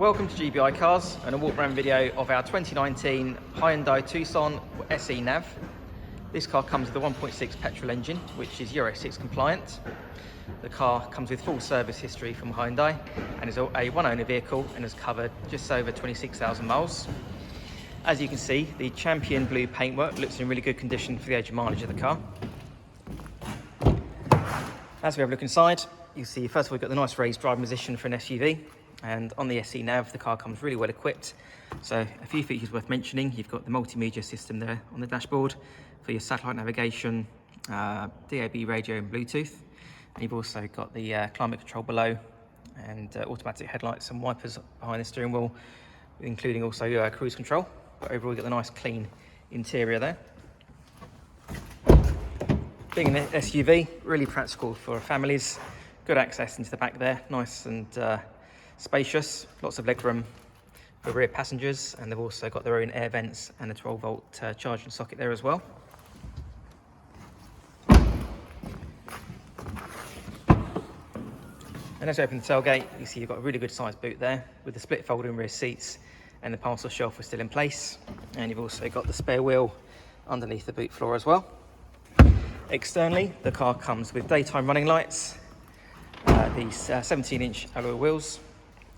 Welcome to GBI Cars and a walk around video of our 2019 Hyundai Tucson SE Nav. This car comes with a 1.6 petrol engine, which is Euro 6 compliant. The car comes with full service history from Hyundai and is a one-owner vehicle and has covered just over 26,000 miles. As you can see, the champion blue paintwork looks in really good condition for the age of mileage of the car. As we have a look inside, you see first of all we've got the nice raised driving position for an SUV, and on the SE Nav the car comes really well equipped. So a few features worth mentioning: you've got the multimedia system there on the dashboard for your satellite navigation, DAB radio and Bluetooth, and you've also got the climate control below and automatic headlights and wipers behind the steering wheel, including also cruise control. But overall you've got the nice clean interior there. Being an SUV, really practical for families. Good access into the back there, nice and spacious. Lots of legroom for rear passengers, and they've also got their own air vents and a 12-volt charging socket there as well. And as you open the tailgate, you see you've got a really good sized boot there with the split folding rear seats, and the parcel shelf is still in place. And you've also got the spare wheel underneath the boot floor as well. Externally, the car comes with daytime running lights, these 17-inch alloy wheels,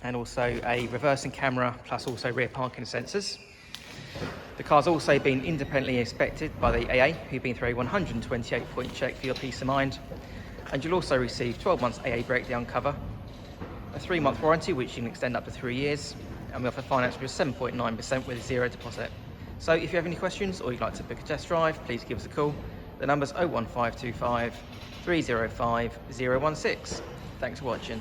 and also a reversing camera, plus also rear parking sensors. The car's also been independently inspected by the AA, who've been through a 128-point check for your peace of mind. And you'll also receive 12 months AA breakdown cover, a 3-month warranty, which you can extend up to 3 years, and we offer finance for 7.9% with a zero deposit. So if you have any questions or you'd like to book a test drive, please give us a call. The number's 01525 305 016. Thanks for watching.